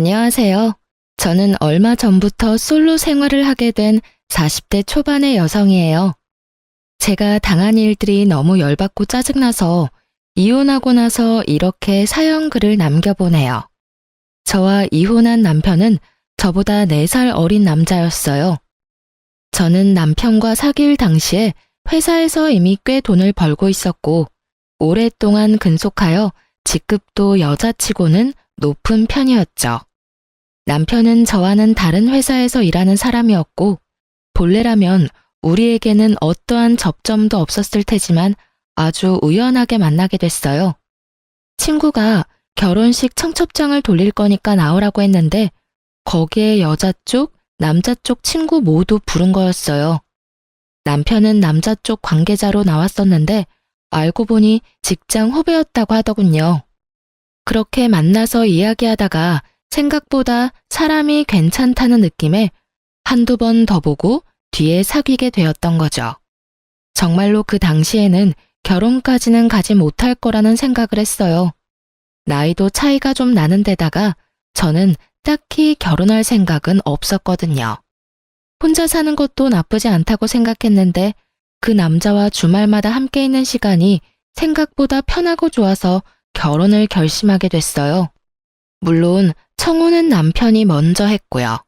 안녕하세요. 저는 얼마 전부터 솔로 생활을 하게 된 40대 초반의 여성이에요. 제가 당한 일들이 너무 열받고 짜증나서 이혼하고 나서 이렇게 사연 글을 남겨보네요. 저와 이혼한 남편은 저보다 4살 어린 남자였어요. 저는 남편과 사귈 당시에 회사에서 이미 꽤 돈을 벌고 있었고 오랫동안 근속하여 직급도 여자치고는 높은 편이었죠. 남편은 저와는 다른 회사에서 일하는 사람이었고 본래라면 우리에게는 어떠한 접점도 없었을 테지만 아주 우연하게 만나게 됐어요. 친구가 결혼식 청첩장을 돌릴 거니까 나오라고 했는데 거기에 여자 쪽, 남자 쪽 친구 모두 부른 거였어요. 남편은 남자 쪽 관계자로 나왔었는데 알고 보니 직장 후배였다고 하더군요. 그렇게 만나서 이야기하다가 생각보다 사람이 괜찮다는 느낌에 한두 번 더 보고 뒤에 사귀게 되었던 거죠. 정말로 그 당시에는 결혼까지는 가지 못할 거라는 생각을 했어요. 나이도 차이가 좀 나는 데다가 저는 딱히 결혼할 생각은 없었거든요. 혼자 사는 것도 나쁘지 않다고 생각했는데 그 남자와 주말마다 함께 있는 시간이 생각보다 편하고 좋아서 결혼을 결심하게 됐어요. 물론 청혼은 남편이 먼저 했고요.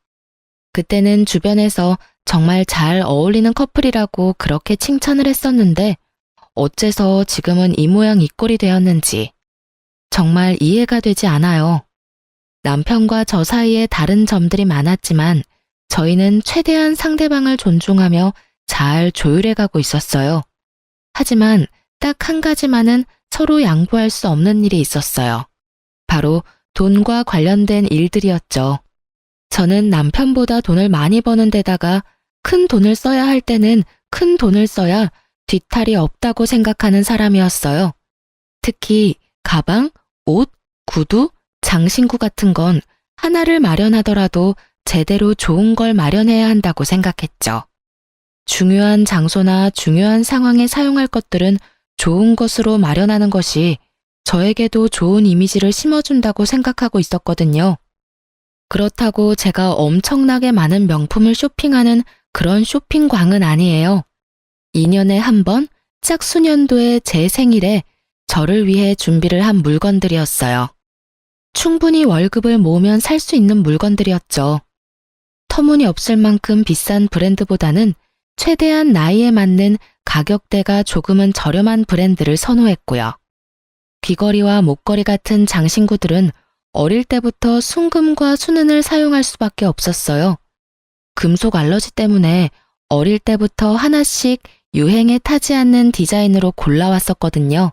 그때는 주변에서 정말 잘 어울리는 커플이라고 그렇게 칭찬을 했었는데 어째서 지금은 이 모양 이 꼴이 되었는지 정말 이해가 되지 않아요. 남편과 저 사이에 다른 점들이 많았지만 저희는 최대한 상대방을 존중하며 잘 조율해 가고 있었어요. 하지만 딱 한 가지만은 서로 양보할 수 없는 일이 있었어요. 바로 돈과 관련된 일들이었죠. 저는 남편보다 돈을 많이 버는 데다가 큰 돈을 써야 할 때는 큰 돈을 써야 뒤탈이 없다고 생각하는 사람이었어요. 특히 가방, 옷, 구두, 장신구 같은 건 하나를 마련하더라도 제대로 좋은 걸 마련해야 한다고 생각했죠. 중요한 장소나 중요한 상황에 사용할 것들은 좋은 것으로 마련하는 것이 저에게도 좋은 이미지를 심어준다고 생각하고 있었거든요. 그렇다고 제가 엄청나게 많은 명품을 쇼핑하는 그런 쇼핑광은 아니에요. 2년에 한 번 짝수년도에 제 생일에 저를 위해 준비를 한 물건들이었어요. 충분히 월급을 모으면 살 수 있는 물건들이었죠. 터무니없을 만큼 비싼 브랜드보다는 최대한 나이에 맞는 가격대가 조금은 저렴한 브랜드를 선호했고요. 귀걸이와 목걸이 같은 장신구들은 어릴 때부터 순금과 순은을 사용할 수밖에 없었어요. 금속 알러지 때문에 어릴 때부터 하나씩 유행에 타지 않는 디자인으로 골라왔었거든요.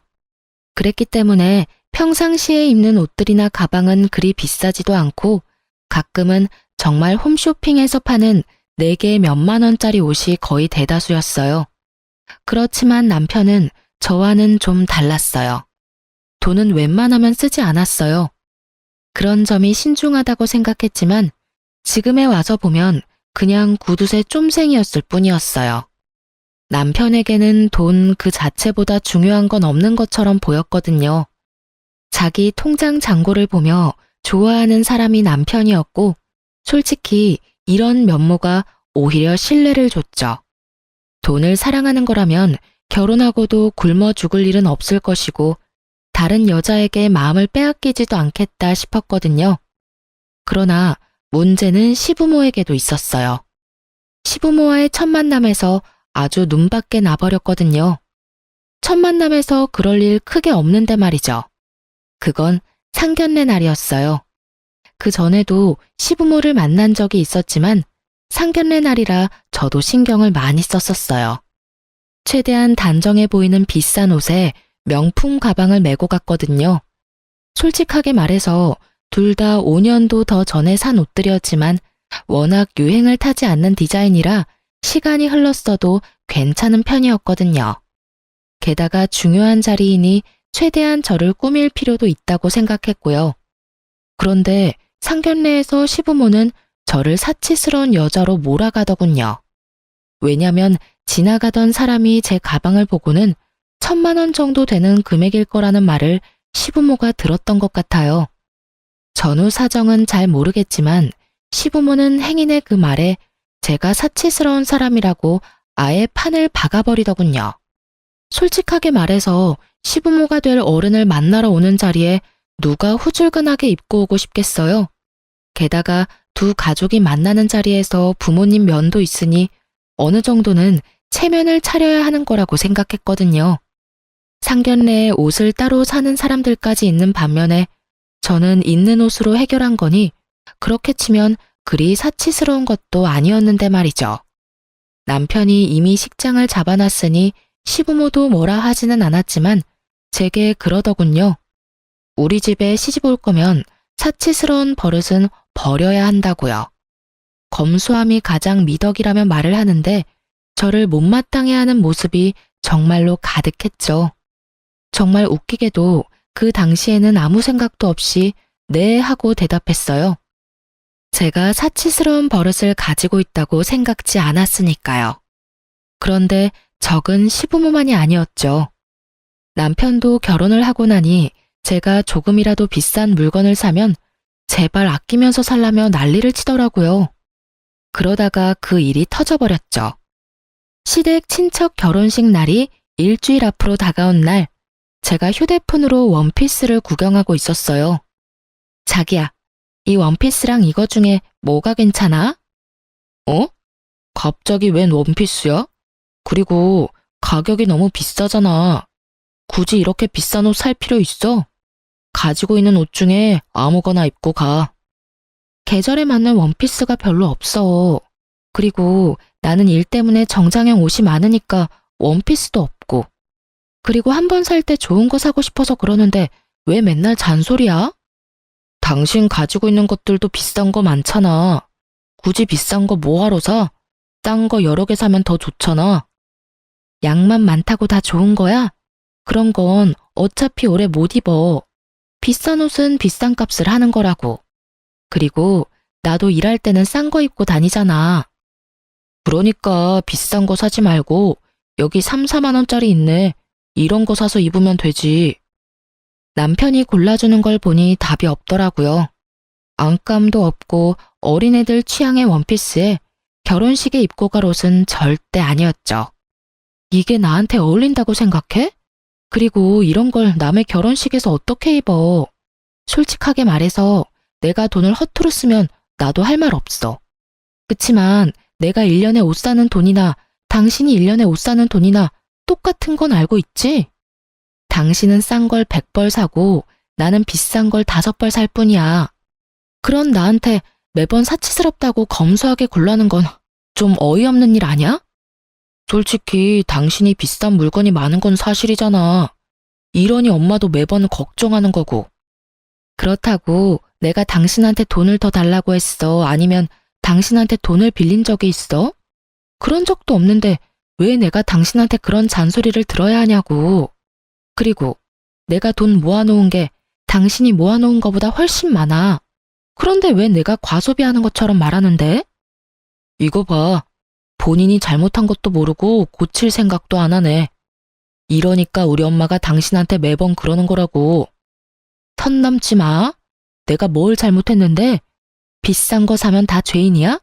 그랬기 때문에 평상시에 입는 옷들이나 가방은 그리 비싸지도 않고 가끔은 정말 홈쇼핑에서 파는 4개 몇만 원짜리 옷이 거의 대다수였어요. 그렇지만 남편은 저와는 좀 달랐어요. 돈은 웬만하면 쓰지 않았어요. 그런 점이 신중하다고 생각했지만 지금에 와서 보면 그냥 구두쇠 쫌생이었을 뿐이었어요. 남편에게는 돈 그 자체보다 중요한 건 없는 것처럼 보였거든요. 자기 통장 잔고를 보며 좋아하는 사람이 남편이었고 솔직히 이런 면모가 오히려 신뢰를 줬죠. 돈을 사랑하는 거라면 결혼하고도 굶어 죽을 일은 없을 것이고 다른 여자에게 마음을 빼앗기지도 않겠다 싶었거든요. 그러나 문제는 시부모에게도 있었어요. 시부모와의 첫 만남에서 아주 눈밖에 나버렸거든요. 첫 만남에서 그럴 일 크게 없는데 말이죠. 그건 상견례 날이었어요. 그 전에도 시부모를 만난 적이 있었지만 상견례 날이라 저도 신경을 많이 썼었어요. 최대한 단정해 보이는 비싼 옷에 명품 가방을 메고 갔거든요. 솔직하게 말해서 둘 다 5년도 더 전에 산 옷들이었지만 워낙 유행을 타지 않는 디자인이라 시간이 흘렀어도 괜찮은 편이었거든요. 게다가 중요한 자리이니 최대한 저를 꾸밀 필요도 있다고 생각했고요. 그런데 상견례에서 시부모는 저를 사치스러운 여자로 몰아가더군요. 왜냐면 지나가던 사람이 제 가방을 보고는 1,000만 원 정도 되는 금액일 거라는 말을 시부모가 들었던 것 같아요. 전후 사정은 잘 모르겠지만 시부모는 행인의 그 말에 제가 사치스러운 사람이라고 아예 판을 박아버리더군요. 솔직하게 말해서 시부모가 될 어른을 만나러 오는 자리에 누가 후줄근하게 입고 오고 싶겠어요? 게다가 두 가족이 만나는 자리에서 부모님 면도 있으니 어느 정도는 체면을 차려야 하는 거라고 생각했거든요. 상견례에 옷을 따로 사는 사람들까지 있는 반면에 저는 있는 옷으로 해결한 거니 그렇게 치면 그리 사치스러운 것도 아니었는데 말이죠. 남편이 이미 식장을 잡아놨으니 시부모도 뭐라 하지는 않았지만 제게 그러더군요. 우리 집에 시집 올 거면 사치스러운 버릇은 버려야 한다고요. 검소함이 가장 미덕이라면 말을 하는데 저를 못마땅해 하는 모습이 정말로 가득했죠. 정말 웃기게도 그 당시에는 아무 생각도 없이 네 하고 대답했어요. 제가 사치스러운 버릇을 가지고 있다고 생각지 않았으니까요. 그런데 적은 시부모만이 아니었죠. 남편도 결혼을 하고 나니 제가 조금이라도 비싼 물건을 사면 제발 아끼면서 살라며 난리를 치더라고요. 그러다가 그 일이 터져버렸죠. 시댁 친척 결혼식 날이 일주일 앞으로 다가온 날, 제가 휴대폰으로 원피스를 구경하고 있었어요. 자기야, 이 원피스랑 이거 중에 뭐가 괜찮아? 어? 갑자기 웬 원피스야? 그리고 가격이 너무 비싸잖아. 굳이 이렇게 비싼 옷 살 필요 있어? 가지고 있는 옷 중에 아무거나 입고 가. 계절에 맞는 원피스가 별로 없어. 그리고 나는 일 때문에 정장형 옷이 많으니까 원피스도 없고. 그리고 한 번 살 때 좋은 거 사고 싶어서 그러는데 왜 맨날 잔소리야? 당신 가지고 있는 것들도 비싼 거 많잖아. 굳이 비싼 거 뭐하러 사? 싼 거 여러 개 사면 더 좋잖아. 양만 많다고 다 좋은 거야? 그런 건 어차피 오래 못 입어. 비싼 옷은 비싼 값을 하는 거라고. 그리고 나도 일할 때는 싼 거 입고 다니잖아. 그러니까 비싼 거 사지 말고 여기 3, 4만 원짜리 있네. 이런 거 사서 입으면 되지. 남편이 골라주는 걸 보니 답이 없더라고요. 안감도 없고 어린애들 취향의 원피스에 결혼식에 입고 갈 옷은 절대 아니었죠. 이게 나한테 어울린다고 생각해? 그리고 이런 걸 남의 결혼식에서 어떻게 입어? 솔직하게 말해서 내가 돈을 허투루 쓰면 나도 할 말 없어. 그치만 내가 1년에 옷 사는 돈이나 당신이 1년에 옷 사는 돈이나 똑같은 건 알고 있지? 당신은 싼 걸 100벌 사고 나는 비싼 걸 5벌 살 뿐이야. 그런 나한테 매번 사치스럽다고 검소하게 굴라는 건 좀 어이없는 일 아니야? 솔직히 당신이 비싼 물건이 많은 건 사실이잖아. 이러니 엄마도 매번 걱정하는 거고. 그렇다고 내가 당신한테 돈을 더 달라고 했어? 아니면 당신한테 돈을 빌린 적이 있어? 그런 적도 없는데 왜 내가 당신한테 그런 잔소리를 들어야 하냐고. 그리고 내가 돈 모아놓은 게 당신이 모아놓은 거보다 훨씬 많아. 그런데 왜 내가 과소비하는 것처럼 말하는데? 이거 봐. 본인이 잘못한 것도 모르고 고칠 생각도 안 하네. 이러니까 우리 엄마가 당신한테 매번 그러는 거라고. 선 넘지 마. 내가 뭘 잘못했는데? 비싼 거 사면 다 죄인이야?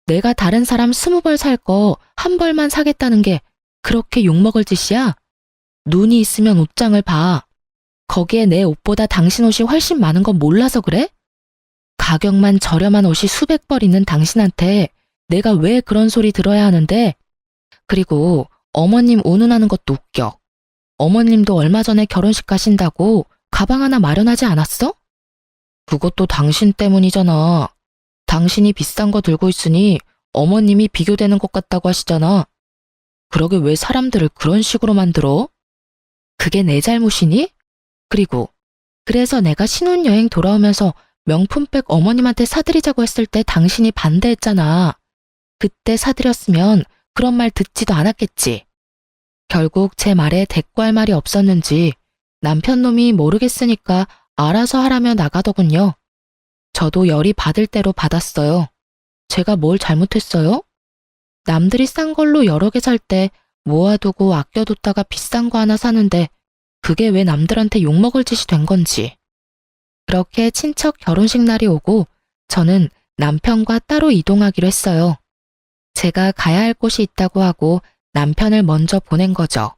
내가 다른 사람 20벌 살 거 한 벌만 사겠다는 게 그렇게 욕먹을 짓이야? 눈이 있으면 옷장을 봐. 거기에 내 옷보다 당신 옷이 훨씬 많은 건 몰라서 그래? 가격만 저렴한 옷이 수백 벌 있는 당신한테 내가 왜 그런 소리 들어야 하는데? 그리고 어머님 운운하는 것도 웃겨. 어머님도 얼마 전에 결혼식 가신다고 가방 하나 마련하지 않았어? 그것도 당신 때문이잖아. 당신이 비싼 거 들고 있으니 어머님이 비교되는 것 같다고 하시잖아. 그러게 왜 사람들을 그런 식으로 만들어? 그게 내 잘못이니? 그리고 그래서 내가 신혼여행 돌아오면서 명품백 어머님한테 사드리자고 했을 때 당신이 반대했잖아. 그때 사드렸으면 그런 말 듣지도 않았겠지. 결국 제 말에 대꾸할 말이 없었는지 남편 놈이 모르겠으니까 알아서 하라며 나가더군요. 저도 열이 받을 대로 받았어요. 제가 뭘 잘못했어요? 남들이 싼 걸로 여러 개 살 때 모아두고 아껴뒀다가 비싼 거 하나 사는데 그게 왜 남들한테 욕먹을 짓이 된 건지. 그렇게 친척 결혼식 날이 오고 저는 남편과 따로 이동하기로 했어요. 제가 가야 할 곳이 있다고 하고 남편을 먼저 보낸 거죠.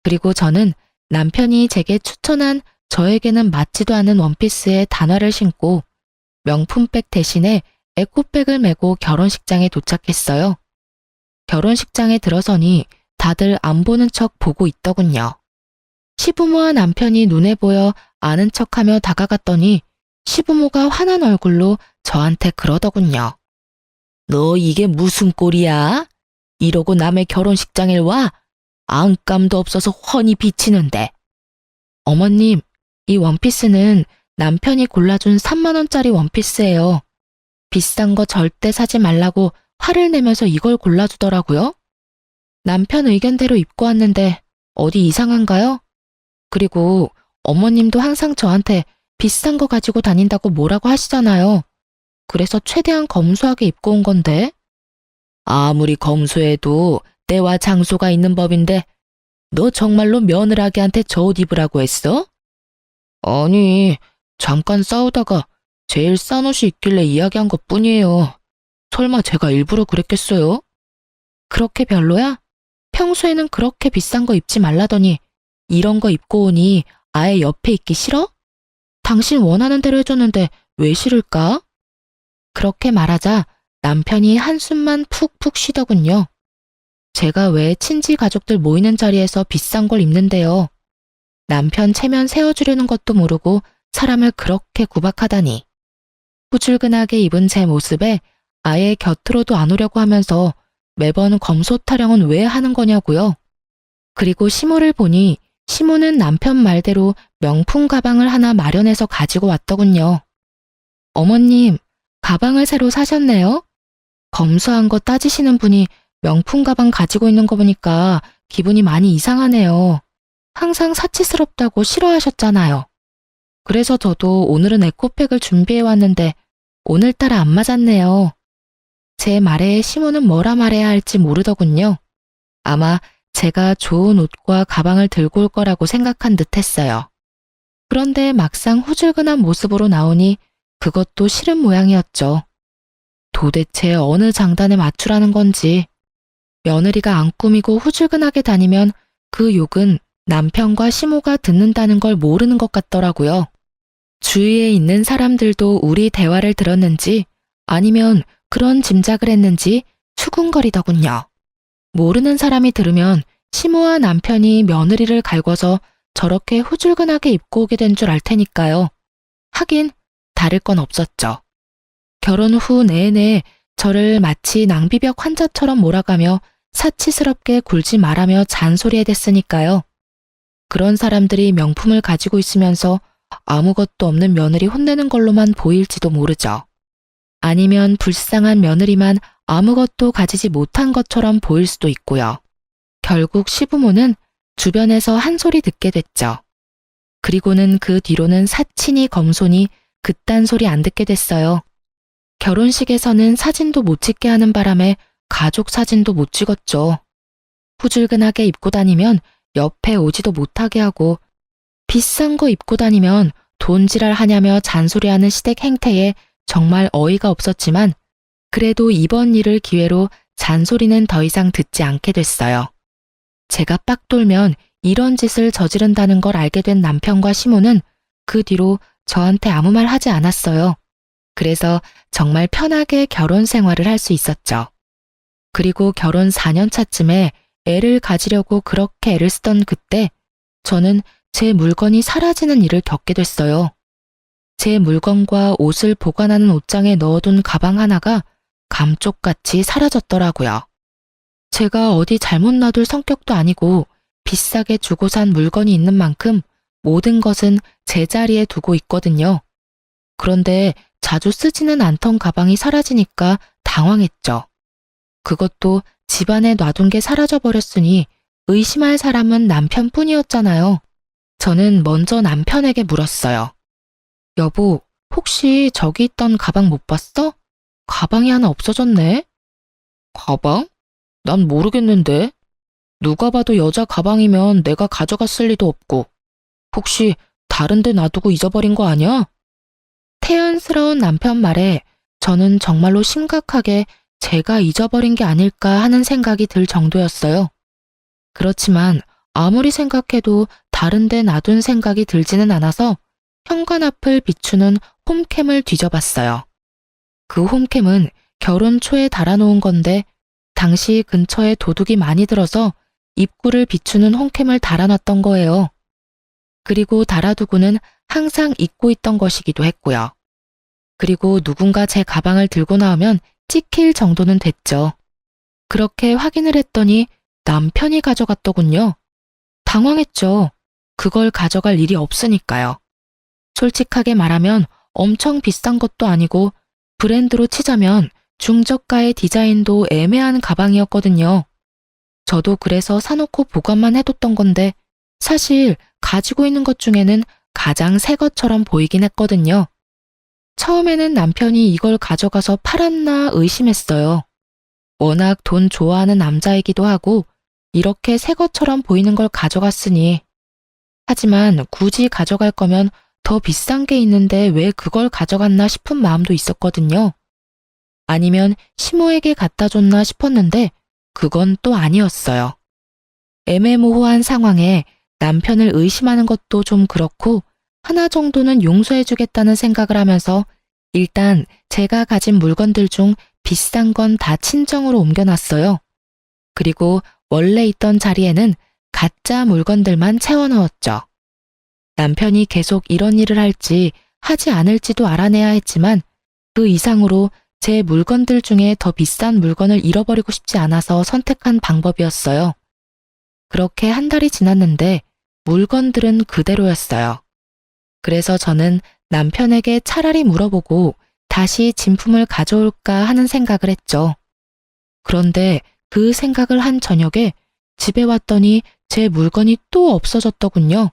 그리고 저는 남편이 제게 추천한 저에게는 맞지도 않은 원피스에 단화를 신고 명품백 대신에 에코백을 메고 결혼식장에 도착했어요. 결혼식장에 들어서니 다들 안 보는 척 보고 있더군요. 시부모와 남편이 눈에 보여 아는 척하며 다가갔더니 시부모가 화난 얼굴로 저한테 그러더군요. 너 이게 무슨 꼴이야? 이러고 남의 결혼식장에 와? 안감도 없어서 훤히 비치는데. 어머님, 이 원피스는 남편이 골라준 3만 원짜리 원피스예요. 비싼 거 절대 사지 말라고 화를 내면서 이걸 골라주더라고요. 남편 의견대로 입고 왔는데 어디 이상한가요? 그리고 어머님도 항상 저한테 비싼 거 가지고 다닌다고 뭐라고 하시잖아요. 그래서 최대한 검소하게 입고 온 건데. 아무리 검소해도 때와 장소가 있는 법인데 너 정말로 며느라기한테 저 옷 입으라고 했어? 아니, 잠깐 싸우다가 제일 싼 옷이 있길래 이야기한 것뿐이에요. 설마 제가 일부러 그랬겠어요? 그렇게 별로야? 평소에는 그렇게 비싼 거 입지 말라더니 이런 거 입고 오니 아예 옆에 있기 싫어? 당신 원하는 대로 해줬는데 왜 싫을까? 그렇게 말하자 남편이 한숨만 푹푹 쉬더군요. 제가 왜 친지 가족들 모이는 자리에서 비싼 걸 입는데요. 남편 체면 세워주려는 것도 모르고 사람을 그렇게 구박하다니. 후줄근하게 입은 제 모습에 아예 곁으로도 안 오려고 하면서 매번 검소 타령은 왜 하는 거냐고요. 그리고 시모를 보니 시모는 남편 말대로 명품 가방을 하나 마련해서 가지고 왔더군요. 어머님, 가방을 새로 사셨네요? 검소한 거 따지시는 분이 명품 가방 가지고 있는 거 보니까 기분이 많이 이상하네요. 항상 사치스럽다고 싫어하셨잖아요. 그래서 저도 오늘은 에코백을 준비해 왔는데 오늘따라 안 맞았네요. 제 말에 시모는 뭐라 말해야 할지 모르더군요. 아마 제가 좋은 옷과 가방을 들고 올 거라고 생각한 듯 했어요. 그런데 막상 후줄근한 모습으로 나오니 그것도 싫은 모양이었죠. 도대체 어느 장단에 맞추라는 건지. 며느리가 안 꾸미고 후줄근하게 다니면 그 욕은 남편과 시모가 듣는다는 걸 모르는 것 같더라고요. 주위에 있는 사람들도 우리 대화를 들었는지 아니면 그런 짐작을 했는지 수군거리더군요. 모르는 사람이 들으면 시모와 남편이 며느리를 갈궈서 저렇게 후줄근하게 입고 오게 된 줄 알 테니까요. 하긴 다를 건 없었죠. 결혼 후 내내 저를 마치 낭비벽 환자처럼 몰아가며 사치스럽게 굴지 말라며 잔소리해댔으니까요. 그런 사람들이 명품을 가지고 있으면서 아무것도 없는 며느리 혼내는 걸로만 보일지도 모르죠. 아니면 불쌍한 며느리만 아무것도 가지지 못한 것처럼 보일 수도 있고요. 결국 시부모는 주변에서 한 소리 듣게 됐죠. 그리고는 그 뒤로는 사치니 검소니 그딴 소리 안 듣게 됐어요. 결혼식에서는 사진도 못 찍게 하는 바람에 가족 사진도 못 찍었죠. 후줄근하게 입고 다니면 옆에 오지도 못하게 하고 비싼 거 입고 다니면 돈지랄 하냐며 잔소리하는 시댁 행태에 정말 어이가 없었지만 그래도 이번 일을 기회로 잔소리는 더 이상 듣지 않게 됐어요. 제가 빡 돌면 이런 짓을 저지른다는 걸 알게 된 남편과 시모는 그 뒤로 저한테 아무 말 하지 않았어요. 그래서 정말 편하게 결혼 생활을 할 수 있었죠. 그리고 결혼 4년 차쯤에 애를 가지려고 그렇게 애를 쓰던 그때 저는 제 물건이 사라지는 일을 겪게 됐어요. 제 물건과 옷을 보관하는 옷장에 넣어둔 가방 하나가 감쪽같이 사라졌더라고요. 제가 어디 잘못 놔둘 성격도 아니고 비싸게 주고 산 물건이 있는 만큼 모든 것은 제자리에 두고 있거든요. 그런데 자주 쓰지는 않던 가방이 사라지니까 당황했죠. 그것도 집안에 놔둔 게 사라져버렸으니 의심할 사람은 남편뿐이었잖아요. 저는 먼저 남편에게 물었어요. 여보, 혹시 저기 있던 가방 못 봤어? 가방이 하나 없어졌네. 가방? 난 모르겠는데. 누가 봐도 여자 가방이면 내가 가져갔을 리도 없고. 혹시 다른 데 놔두고 잊어버린 거 아니야? 태연스러운 남편 말에 저는 정말로 심각하게 제가 잊어버린 게 아닐까 하는 생각이 들 정도였어요. 그렇지만 아무리 생각해도 다른 데 놔둔 생각이 들지는 않아서 현관 앞을 비추는 홈캠을 뒤져봤어요. 그 홈캠은 결혼 초에 달아놓은 건데 당시 근처에 도둑이 많이 들어서 입구를 비추는 홈캠을 달아놨던 거예요. 그리고 달아두고는 항상 잊고 있던 것이기도 했고요. 그리고 누군가 제 가방을 들고 나오면 찍힐 정도는 됐죠. 그렇게 확인을 했더니 남편이 가져갔더군요. 당황했죠. 그걸 가져갈 일이 없으니까요. 솔직하게 말하면 엄청 비싼 것도 아니고 브랜드로 치자면 중저가의 디자인도 애매한 가방이었거든요. 저도 그래서 사놓고 보관만 해뒀던 건데 사실 가지고 있는 것 중에는 가장 새 것처럼 보이긴 했거든요. 처음에는 남편이 이걸 가져가서 팔았나 의심했어요. 워낙 돈 좋아하는 남자이기도 하고 이렇게 새 것처럼 보이는 걸 가져갔으니. 하지만 굳이 가져갈 거면 더 비싼 게 있는데 왜 그걸 가져갔나 싶은 마음도 있었거든요. 아니면 시모에게 갖다 줬나 싶었는데 그건 또 아니었어요. 애매모호한 상황에 남편을 의심하는 것도 좀 그렇고 하나 정도는 용서해주겠다는 생각을 하면서 일단 제가 가진 물건들 중 비싼 건 다 친정으로 옮겨놨어요. 그리고 원래 있던 자리에는 가짜 물건들만 채워넣었죠. 남편이 계속 이런 일을 할지 하지 않을지도 알아내야 했지만 그 이상으로 제 물건들 중에 더 비싼 물건을 잃어버리고 싶지 않아서 선택한 방법이었어요. 그렇게 한 달이 지났는데 물건들은 그대로였어요. 그래서 저는 남편에게 차라리 물어보고 다시 진품을 가져올까 하는 생각을 했죠. 그런데 그 생각을 한 저녁에 집에 왔더니 제 물건이 또 없어졌더군요.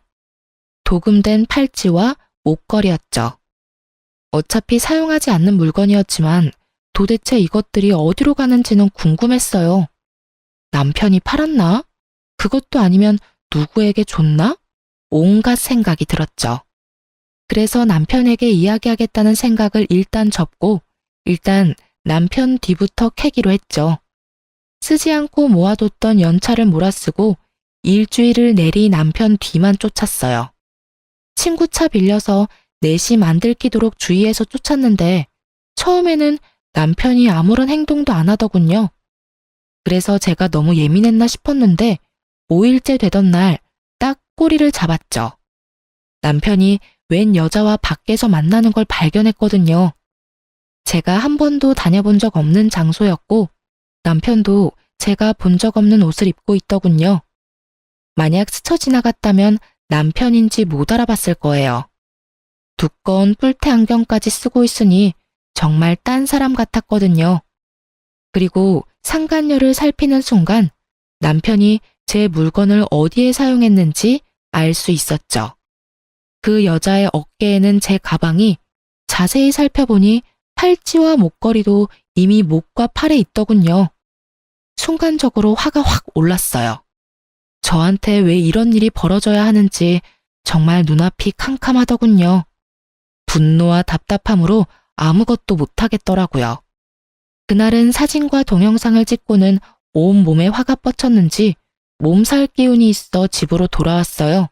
도금된 팔찌와 목걸이였죠. 어차피 사용하지 않는 물건이었지만 도대체 이것들이 어디로 가는지는 궁금했어요. 남편이 팔았나? 그것도 아니면 누구에게 줬나? 온갖 생각이 들었죠. 그래서 남편에게 이야기하겠다는 생각을 일단 접고 일단 남편 뒤부터 캐기로 했죠. 쓰지 않고 모아뒀던 연차를 몰아쓰고 일주일을 내리 남편 뒤만 쫓았어요. 친구 차 빌려서 내심 안 들키도록 주의해서 쫓았는데 처음에는 남편이 아무런 행동도 안 하더군요. 그래서 제가 너무 예민했나 싶었는데 5일째 되던 날 딱 꼬리를 잡았죠. 남편이 웬 여자와 밖에서 만나는 걸 발견했거든요. 제가 한 번도 다녀본 적 없는 장소였고 남편도 제가 본 적 없는 옷을 입고 있더군요. 만약 스쳐 지나갔다면 남편인지 못 알아봤을 거예요. 두꺼운 뿔테 안경까지 쓰고 있으니 정말 딴 사람 같았거든요. 그리고 상간녀를 살피는 순간 남편이 제 물건을 어디에 사용했는지 알 수 있었죠. 그 여자의 어깨에는 제 가방이 자세히 살펴보니 팔찌와 목걸이도 이미 목과 팔에 있더군요. 순간적으로 화가 확 올랐어요. 저한테 왜 이런 일이 벌어져야 하는지 정말 눈앞이 캄캄하더군요. 분노와 답답함으로 아무것도 못하겠더라고요. 그날은 사진과 동영상을 찍고는 온몸에 화가 뻗쳤는지 몸살 기운이 있어 집으로 돌아왔어요.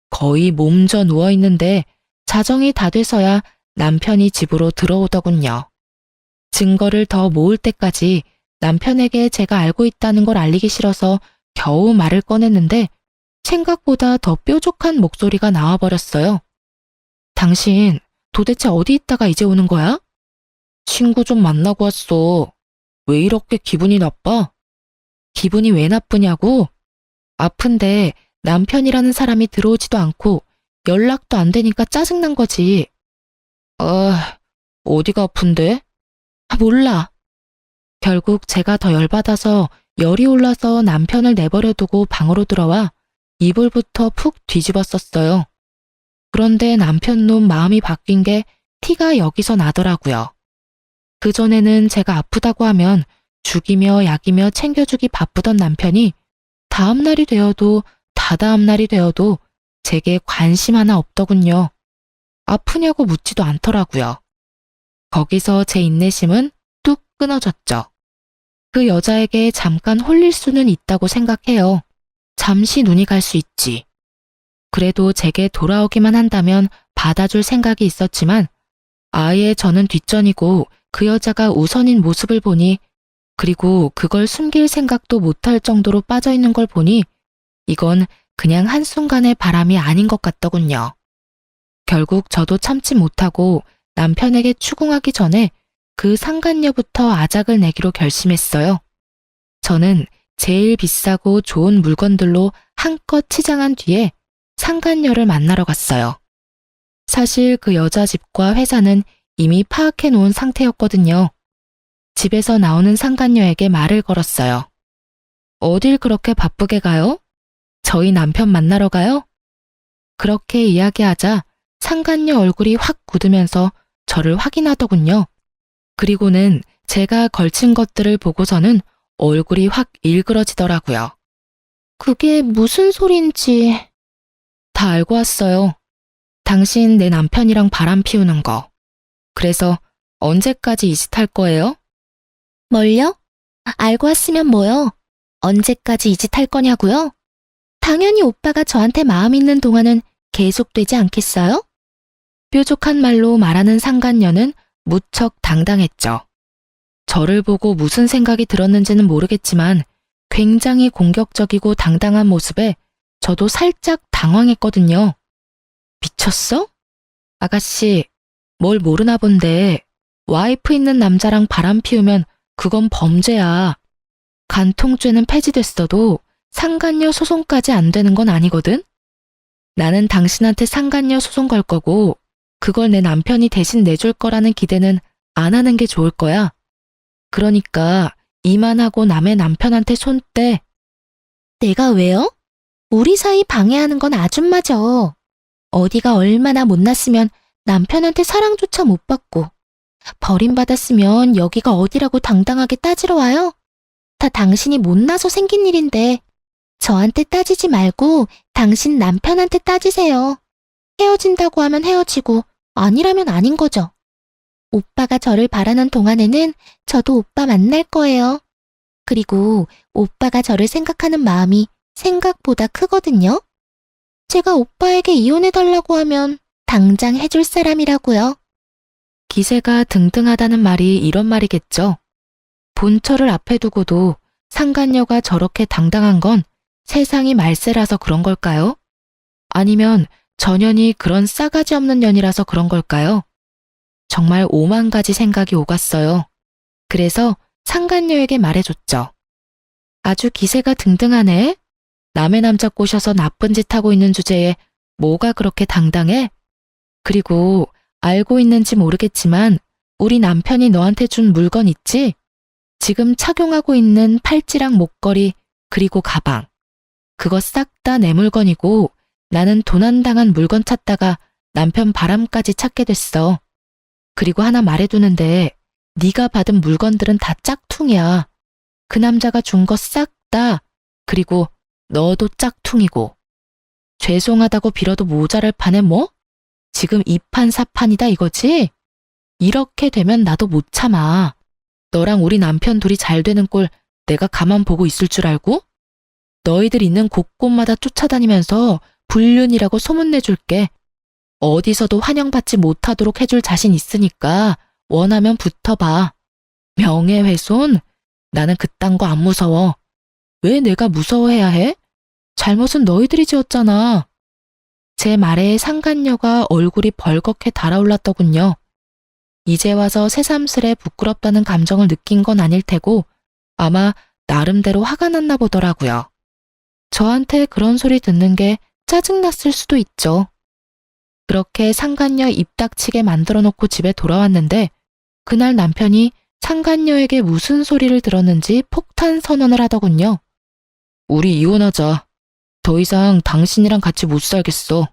거의 몸져 누워있는데 자정이 다 돼서야 남편이 집으로 들어오더군요. 증거를 더 모을 때까지 남편에게 제가 알고 있다는 걸 알리기 싫어서 겨우 말을 꺼냈는데 생각보다 더 뾰족한 목소리가 나와버렸어요. 당신 도대체 어디 있다가 이제 오는 거야? 친구 좀 만나고 왔어. 왜 이렇게 기분이 나빠? 기분이 왜 나쁘냐고? 아픈데 남편이라는 사람이 들어오지도 않고 연락도 안 되니까 짜증난 거지. 어디가 아픈데? 몰라. 결국 제가 더 열받아서 열이 올라서 남편을 내버려두고 방으로 들어와 이불부터 푹 뒤집었었어요. 그런데 남편 놈 마음이 바뀐 게 티가 여기서 나더라고요. 그전에는 제가 아프다고 하면 죽이며 약이며 챙겨주기 바쁘던 남편이 다음 날이 되어도 다다음 날이 되어도 제게 관심 하나 없더군요. 아프냐고 묻지도 않더라고요. 거기서 제 인내심은 뚝 끊어졌죠. 그 여자에게 잠깐 홀릴 수는 있다고 생각해요. 잠시 눈이 갈 수 있지. 그래도 제게 돌아오기만 한다면 받아줄 생각이 있었지만 아예 저는 뒷전이고 그 여자가 우선인 모습을 보니, 그리고 그걸 숨길 생각도 못할 정도로 빠져있는 걸 보니 이건 그냥 한순간의 바람이 아닌 것 같더군요. 결국 저도 참지 못하고 남편에게 추궁하기 전에 그 상간녀부터 아작을 내기로 결심했어요. 저는 제일 비싸고 좋은 물건들로 한껏 치장한 뒤에 상간녀를 만나러 갔어요. 사실 그 여자 집과 회사는 이미 파악해 놓은 상태였거든요. 집에서 나오는 상간녀에게 말을 걸었어요. 어딜 그렇게 바쁘게 가요? 저희 남편 만나러 가요? 그렇게 이야기하자 상간녀 얼굴이 확 굳으면서 저를 확인하더군요. 그리고는 제가 걸친 것들을 보고서는 얼굴이 확 일그러지더라고요. 그게 무슨 소린지 다 알고 왔어요. 당신 내 남편이랑 바람 피우는 거. 그래서 언제까지 이 짓 할 거예요? 뭘요? 알고 왔으면 뭐요? 언제까지 이 짓 할 거냐고요? 당연히 오빠가 저한테 마음 있는 동안은 계속되지 않겠어요? 뾰족한 말로 말하는 상간녀는 무척 당당했죠. 저를 보고 무슨 생각이 들었는지는 모르겠지만 굉장히 공격적이고 당당한 모습에 저도 살짝 당황했거든요. 미쳤어? 아가씨, 뭘 모르나 본데 와이프 있는 남자랑 바람 피우면 그건 범죄야. 간통죄는 폐지됐어도 상간녀 소송까지 안 되는 건 아니거든? 나는 당신한테 상간녀 소송 걸 거고 그걸 내 남편이 대신 내줄 거라는 기대는 안 하는 게 좋을 거야. 그러니까 이만하고 남의 남편한테 손 떼. 내가 왜요? 우리 사이 방해하는 건 아줌마죠. 어디가 얼마나 못났으면 남편한테 사랑조차 못 받고 버림받았으면 여기가 어디라고 당당하게 따지러 와요? 다 당신이 못나서 생긴 일인데 저한테 따지지 말고 당신 남편한테 따지세요. 헤어진다고 하면 헤어지고 아니라면 아닌 거죠. 오빠가 저를 바라는 동안에는 저도 오빠 만날 거예요. 그리고 오빠가 저를 생각하는 마음이 생각보다 크거든요. 제가 오빠에게 이혼해달라고 하면 당장 해줄 사람이라고요. 기세가 등등하다는 말이 이런 말이겠죠. 본처를 앞에 두고도 상간녀가 저렇게 당당한 건 세상이 말세라서 그런 걸까요? 아니면 전연이 그런 싸가지 없는 년이라서 그런 걸까요? 정말 오만 가지 생각이 오갔어요. 그래서 상간녀에게 말해줬죠. 아주 기세가 등등하네. 남의 남자 꼬셔서 나쁜 짓 하고 있는 주제에 뭐가 그렇게 당당해? 그리고 알고 있는지 모르겠지만 우리 남편이 너한테 준 물건 있지? 지금 착용하고 있는 팔찌랑 목걸이 그리고 가방. 그거 싹 다 내 물건이고 나는 도난당한 물건 찾다가 남편 바람까지 찾게 됐어. 그리고 하나 말해두는데 네가 받은 물건들은 다 짝퉁이야. 그 남자가 준 거 싹 다. 그리고 너도 짝퉁이고. 죄송하다고 빌어도 모자랄 판에 뭐? 지금 이판사판이다 이거지? 이렇게 되면 나도 못 참아. 너랑 우리 남편 둘이 잘 되는 꼴 내가 가만 보고 있을 줄 알고? 너희들 있는 곳곳마다 쫓아다니면서 불륜이라고 소문내줄게. 어디서도 환영받지 못하도록 해줄 자신 있으니까 원하면 붙어봐. 명예훼손? 나는 그딴 거 안 무서워. 왜 내가 무서워해야 해? 잘못은 너희들이 지었잖아. 제 말에 상간녀가 얼굴이 벌겋게 달아올랐더군요. 이제 와서 새삼스레 부끄럽다는 감정을 느낀 건 아닐 테고 아마 나름대로 화가 났나 보더라고요. 저한테 그런 소리 듣는 게 짜증났을 수도 있죠. 그렇게 상간녀 입 닥치게 만들어 놓고 집에 돌아왔는데 그날 남편이 상간녀에게 무슨 소리를 들었는지 폭탄 선언을 하더군요. 우리 이혼하자. 더 이상 당신이랑 같이 못 살겠어.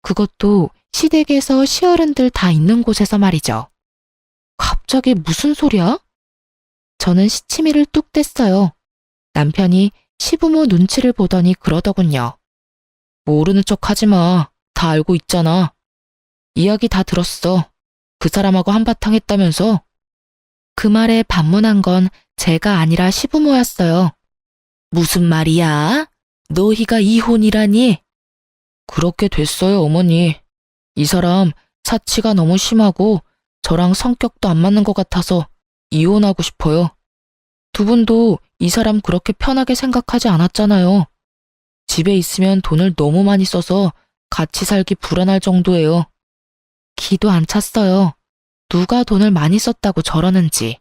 그것도 시댁에서 시어른들 다 있는 곳에서 말이죠. 갑자기 무슨 소리야? 저는 시치미를 뚝 뗐어요. 남편이 시부모 눈치를 보더니 그러더군요. 모르는 척 하지 마. 다 알고 있잖아. 이야기 다 들었어. 그 사람하고 한바탕 했다면서? 그 말에 반문한 건 제가 아니라 시부모였어요. 무슨 말이야? 너희가 이혼이라니? 그렇게 됐어요, 어머니. 이 사람 사치가 너무 심하고 저랑 성격도 안 맞는 것 같아서 이혼하고 싶어요. 두 분도 이 사람 그렇게 편하게 생각하지 않았잖아요. 집에 있으면 돈을 너무 많이 써서 같이 살기 불안할 정도예요. 기도 안 찼어요. 누가 돈을 많이 썼다고 저러는지.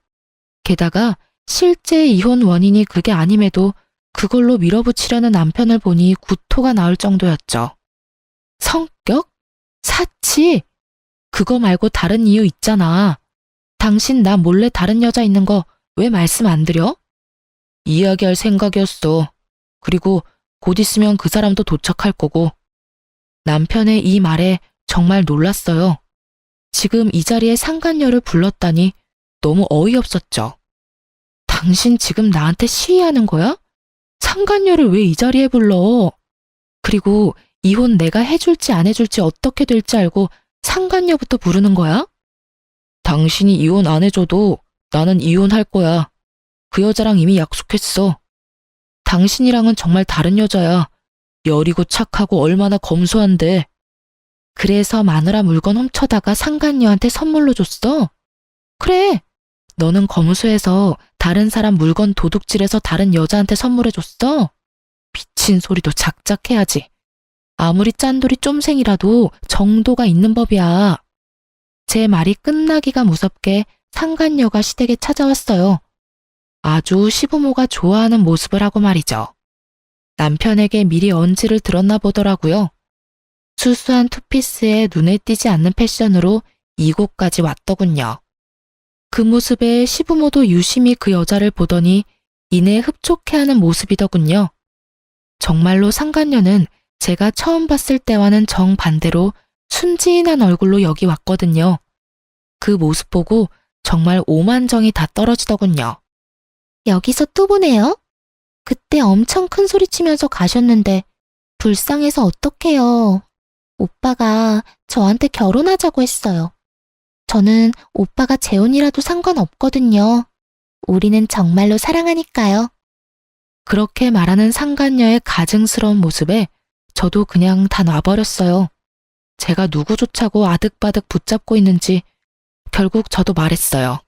게다가 실제 이혼 원인이 그게 아님에도 그걸로 밀어붙이려는 남편을 보니 구토가 나올 정도였죠. 성격? 사치? 그거 말고 다른 이유 있잖아. 당신 나 몰래 다른 여자 있는 거 왜 말씀 안 드려? 이야기할 생각이었어. 그리고 곧 있으면 그 사람도 도착할 거고. 남편의 이 말에 정말 놀랐어요. 지금 이 자리에 상간녀를 불렀다니 너무 어이없었죠. 당신 지금 나한테 시위하는 거야? 상간녀를 왜 이 자리에 불러? 그리고 이혼 내가 해줄지 안 해줄지 어떻게 될지 알고 상간녀부터 부르는 거야? 당신이 이혼 안 해줘도 나는 이혼할 거야. 그 여자랑 이미 약속했어. 당신이랑은 정말 다른 여자야. 여리고 착하고 얼마나 검소한데. 그래서 마누라 물건 훔쳐다가 상간녀한테 선물로 줬어? 그래. 너는 검소해서 다른 사람 물건 도둑질해서 다른 여자한테 선물해줬어? 미친 소리도 작작 해야지. 아무리 짠돌이 쫌생이라도 정도가 있는 법이야. 제 말이 끝나기가 무섭게 상간녀가 시댁에 찾아왔어요. 아주 시부모가 좋아하는 모습을 하고 말이죠. 남편에게 미리 언지를 들었나 보더라고요. 수수한 투피스에 눈에 띄지 않는 패션으로 이곳까지 왔더군요. 그 모습에 시부모도 유심히 그 여자를 보더니 이내 흡족해하는 모습이더군요. 정말로 상간녀는 제가 처음 봤을 때와는 정반대로 순진한 얼굴로 여기 왔거든요. 그 모습 보고 정말 오만정이 다 떨어지더군요. 여기서 또 보네요? 그때 엄청 큰 소리 치면서 가셨는데 불쌍해서 어떡해요. 오빠가 저한테 결혼하자고 했어요. 저는 오빠가 재혼이라도 상관없거든요. 우리는 정말로 사랑하니까요. 그렇게 말하는 상간녀의 가증스러운 모습에 저도 그냥 다 놔버렸어요. 제가 누구 좋자고 아득바득 붙잡고 있는지 결국 저도 말했어요.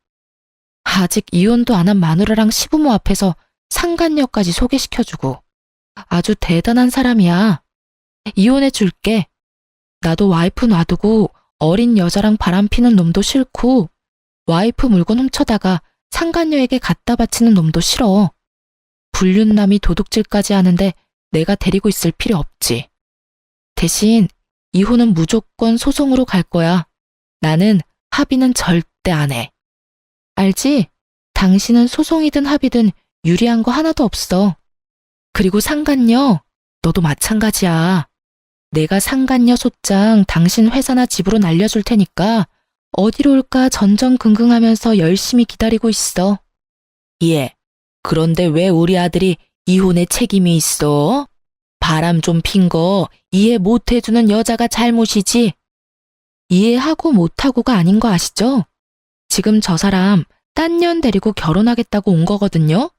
아직 이혼도 안 한 마누라랑 시부모 앞에서 상간녀까지 소개시켜주고. 아주 대단한 사람이야. 이혼해 줄게. 나도 와이프 놔두고 어린 여자랑 바람피는 놈도 싫고 와이프 물건 훔쳐다가 상간녀에게 갖다 바치는 놈도 싫어. 불륜남이 도둑질까지 하는데 내가 데리고 있을 필요 없지. 대신 이혼은 무조건 소송으로 갈 거야. 나는 합의는 절대 안 해. 알지? 당신은 소송이든 합의든 유리한 거 하나도 없어. 그리고 상간녀, 너도 마찬가지야. 내가 상간녀 소장 당신 회사나 집으로 날려줄 테니까 어디로 올까 전전긍긍하면서 열심히 기다리고 있어. 예, 그런데 왜 우리 아들이 이혼에 책임이 있어? 바람 좀 핀 거 이해 못 해주는 여자가 잘못이지. 이해하고 못하고가 아닌 거 아시죠? 지금 저 사람 딴 년 데리고 결혼하겠다고 온 거거든요.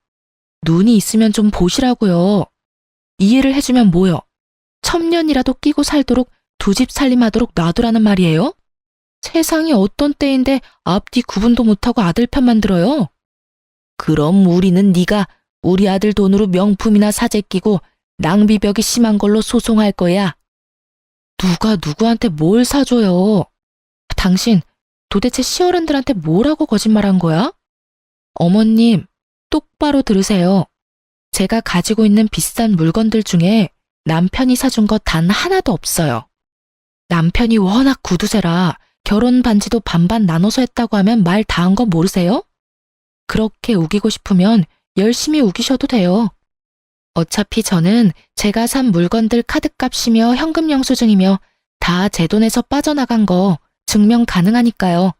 눈이 있으면 좀 보시라고요. 이해를 해주면 뭐요? 첩년이라도 끼고 살도록 두 집 살림하도록 놔두라는 말이에요? 세상이 어떤 때인데 앞뒤 구분도 못하고 아들 편 만들어요? 그럼 우리는 네가 우리 아들 돈으로 명품이나 사재 끼고 낭비벽이 심한 걸로 소송할 거야. 누가 누구한테 뭘 사줘요? 당신 도대체 시어른들한테 뭐라고 거짓말한 거야? 어머님, 똑바로 들으세요. 제가 가지고 있는 비싼 물건들 중에 남편이 사준 거 단 하나도 없어요. 남편이 워낙 구두쇠라 결혼 반지도 반반 나눠서 했다고 하면 말 다 한 거 모르세요? 그렇게 우기고 싶으면 열심히 우기셔도 돼요. 어차피 저는 제가 산 물건들 카드값이며 현금 영수증이며 다 제 돈에서 빠져나간 거 증명 가능하니까요.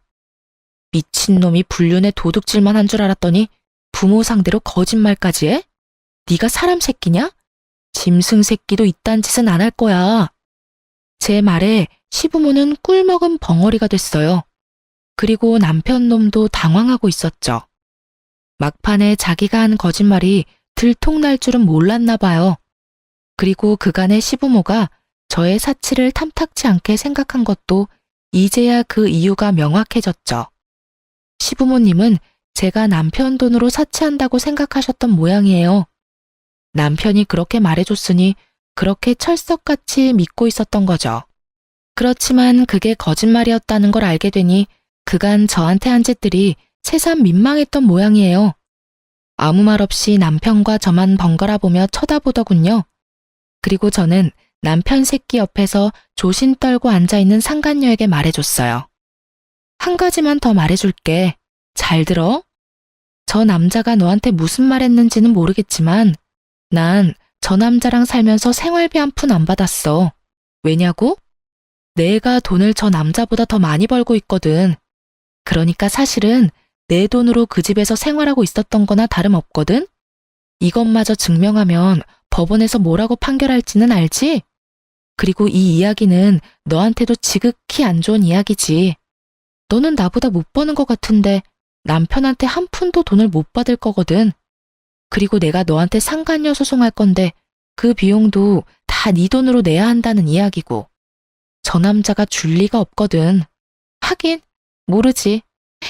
미친놈이 불륜에 도둑질만 한 줄 알았더니 부모 상대로 거짓말까지 해? 네가 사람 새끼냐? 짐승 새끼도 이딴 짓은 안 할 거야. 제 말에 시부모는 꿀먹은 벙어리가 됐어요. 그리고 남편 놈도 당황하고 있었죠. 막판에 자기가 한 거짓말이 들통날 줄은 몰랐나 봐요. 그리고 그간의 시부모가 저의 사치를 탐탁치 않게 생각한 것도 이제야 그 이유가 명확해졌죠. 시부모님은 제가 남편 돈으로 사치한다고 생각하셨던 모양이에요. 남편이 그렇게 말해줬으니 그렇게 철석같이 믿고 있었던 거죠. 그렇지만 그게 거짓말이었다는 걸 알게 되니 그간 저한테 한 짓들이 새삼 민망했던 모양이에요. 아무 말 없이 남편과 저만 번갈아 보며 쳐다보더군요. 그리고 저는 남편 새끼 옆에서 조신 떨고 앉아있는 상간녀에게 말해줬어요. 한 가지만 더 말해줄게. 잘 들어? 저 남자가 너한테 무슨 말 했는지는 모르겠지만 난 저 남자랑 살면서 생활비 한 푼 안 받았어. 왜냐고? 내가 돈을 저 남자보다 더 많이 벌고 있거든. 그러니까 사실은 내 돈으로 그 집에서 생활하고 있었던 거나 다름없거든? 이것마저 증명하면 법원에서 뭐라고 판결할지는 알지? 그리고 이 이야기는 너한테도 지극히 안 좋은 이야기지. 너는 나보다 못 버는 것 같은데 남편한테 한 푼도 돈을 못 받을 거거든. 그리고 내가 너한테 상간녀 소송할 건데 그 비용도 다 네 돈으로 내야 한다는 이야기고. 저 남자가 줄 리가 없거든. 하긴 모르지.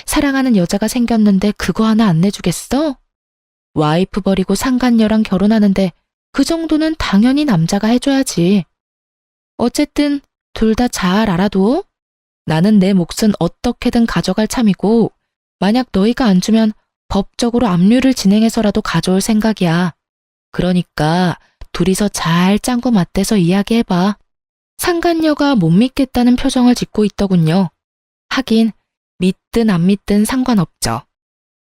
사랑하는 여자가 생겼는데 그거 하나 안 내주겠어? 와이프 버리고 상간녀랑 결혼하는데 그 정도는 당연히 남자가 해줘야지. 어쨌든 둘 다 잘 알아둬. 나는 내 몫은 어떻게든 가져갈 참이고 만약 너희가 안 주면 법적으로 압류를 진행해서라도 가져올 생각이야. 그러니까 둘이서 잘 짱구 맞대서 이야기해봐. 상간녀가 못 믿겠다는 표정을 짓고 있더군요. 하긴 믿든 안 믿든 상관없죠.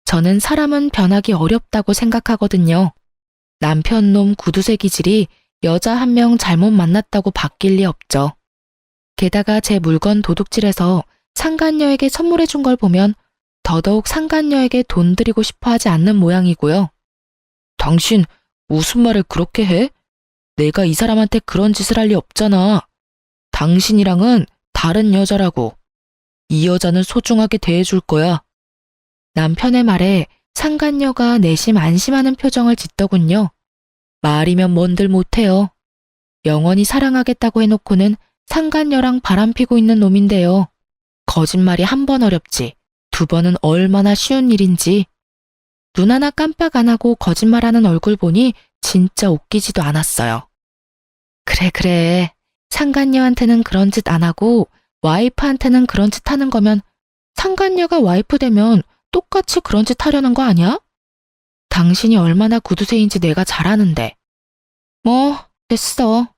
저는 사람은 변하기 어렵다고 생각하거든요. 남편 놈 구두쇠 기질이 여자 한 명 잘못 만났다고 바뀔 리 없죠. 게다가 제 물건 도둑질해서 상간녀에게 선물해 준 걸 보면 더더욱 상간녀에게 돈 드리고 싶어 하지 않는 모양이고요. 당신 무슨 말을 그렇게 해? 내가 이 사람한테 그런 짓을 할 리 없잖아. 당신이랑은 다른 여자라고. 이 여자는 소중하게 대해줄 거야. 남편의 말에 상간녀가 내심 안심하는 표정을 짓더군요. 말이면 뭔들 못해요. 영원히 사랑하겠다고 해놓고는 상간녀랑 바람피고 있는 놈인데요. 거짓말이 한 번 어렵지 두 번은 얼마나 쉬운 일인지. 눈 하나 깜빡 안 하고 거짓말하는 얼굴 보니 진짜 웃기지도 않았어요. 그래. 상간녀한테는 그런 짓 안 하고 와이프한테는 그런 짓 하는 거면 상간녀가 와이프 되면 똑같이 그런 짓 하려는 거 아니야? 당신이 얼마나 구두쇠인지 내가 잘 아는데. 뭐 됐어.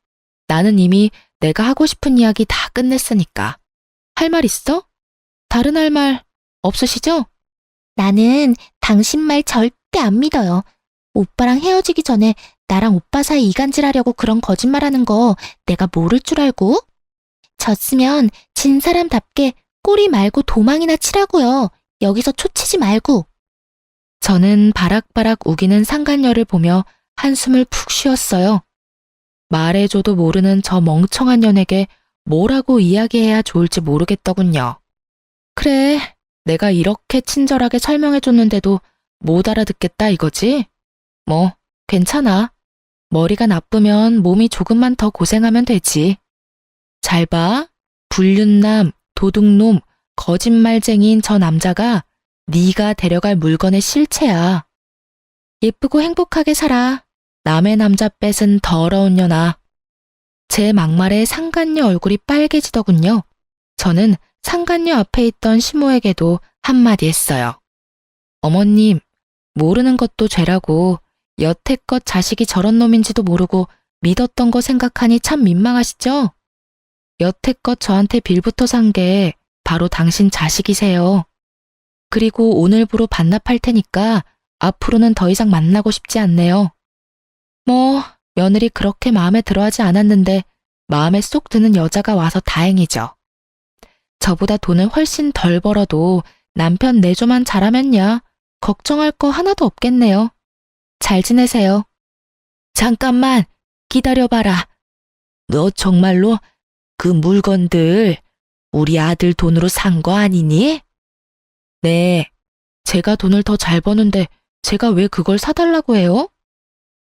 나는 이미 내가 하고 싶은 이야기 다 끝냈으니까. 할 말 있어? 다른 할 말 없으시죠? 나는 당신 말 절대 안 믿어요. 오빠랑 헤어지기 전에 나랑 오빠 사이 이간질하려고 그런 거짓말하는 거 내가 모를 줄 알고? 졌으면 진 사람답게 꼬리 말고 도망이나 치라고요. 여기서 초치지 말고. 저는 바락바락 우기는 상간녀를 보며 한숨을 푹 쉬었어요. 말해줘도 모르는 저 멍청한 년에게 뭐라고 이야기해야 좋을지 모르겠더군요. 그래, 내가 이렇게 친절하게 설명해줬는데도 못 알아듣겠다 이거지? 뭐, 괜찮아. 머리가 나쁘면 몸이 조금만 더 고생하면 되지. 잘 봐. 불륜남, 도둑놈, 거짓말쟁이인 저 남자가 네가 데려갈 물건의 실체야. 예쁘고 행복하게 살아. 남의 남자 뺏은 더러운 년아. 제 막말에 상간녀 얼굴이 빨개지더군요. 저는 상간녀 앞에 있던 시모에게도 한마디 했어요. 어머님, 모르는 것도 죄라고 여태껏 자식이 저런 놈인지도 모르고 믿었던 거 생각하니 참 민망하시죠? 여태껏 저한테 빌부터 산 게 바로 당신 자식이세요. 그리고 오늘부로 반납할 테니까 앞으로는 더 이상 만나고 싶지 않네요. 뭐 며느리 그렇게 마음에 들어하지 않았는데 마음에 쏙 드는 여자가 와서 다행이죠. 저보다 돈을 훨씬 덜 벌어도 남편 내조만 잘하면야 걱정할 거 하나도 없겠네요. 잘 지내세요. 잠깐만 기다려봐라. 너 정말로 그 물건들 우리 아들 돈으로 산 거 아니니? 네, 제가 돈을 더 잘 버는데 제가 왜 그걸 사달라고 해요?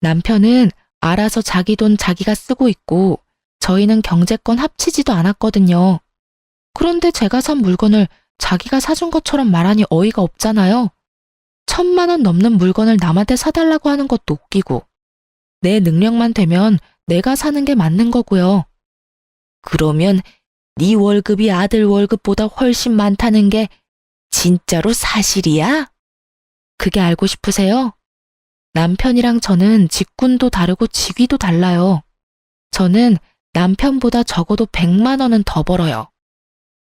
남편은 알아서 자기 돈 자기가 쓰고 있고 저희는 경제권 합치지도 않았거든요. 그런데 제가 산 물건을 자기가 사준 것처럼 말하니 어이가 없잖아요. 1,000만 원 넘는 물건을 남한테 사달라고 하는 것도 웃기고 내 능력만 되면 내가 사는 게 맞는 거고요. 그러면 네 월급이 아들 월급보다 훨씬 많다는 게 진짜로 사실이야? 그게 알고 싶으세요? 남편이랑 저는 직군도 다르고 직위도 달라요. 저는 남편보다 적어도 100만 원은 더 벌어요.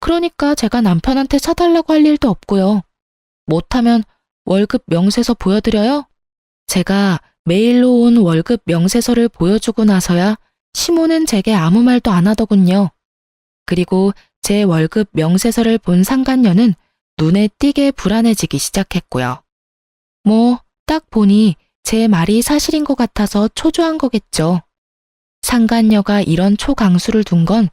그러니까 제가 남편한테 사달라고 할 일도 없고요. 못하면 월급 명세서 보여드려요? 제가 메일로 온 월급 명세서를 보여주고 나서야 시모는 제게 아무 말도 안 하더군요. 그리고 제 월급 명세서를 본 상간녀는 눈에 띄게 불안해지기 시작했고요. 딱 보니 제 말이 사실인 것 같아서 초조한 거겠죠. 상간녀가 이런 초강수를 둔 건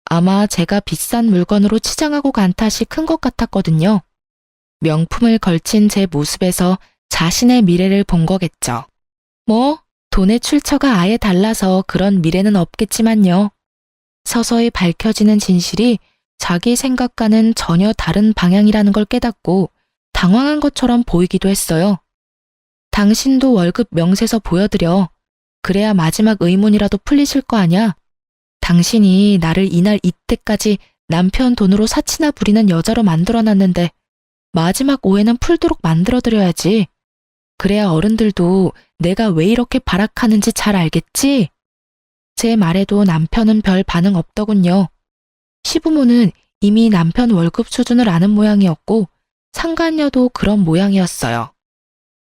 아마 제가 비싼 물건으로 치장하고 간 탓이 큰 것 같았거든요. 명품을 걸친 제 모습에서 자신의 미래를 본 거겠죠. 돈의 출처가 아예 달라서 그런 미래는 없겠지만요. 서서히 밝혀지는 진실이 자기 생각과는 전혀 다른 방향이라는 걸 깨닫고 당황한 것처럼 보이기도 했어요. 당신도 월급 명세서 보여드려. 그래야 마지막 의문이라도 풀리실 거 아냐? 당신이 나를 이날 이때까지 남편 돈으로 사치나 부리는 여자로 만들어놨는데 마지막 오해는 풀도록 만들어드려야지. 그래야 어른들도 내가 왜 이렇게 발악하는지 잘 알겠지? 제 말에도 남편은 별 반응 없더군요. 시부모는 이미 남편 월급 수준을 아는 모양이었고 상간녀도 그런 모양이었어요.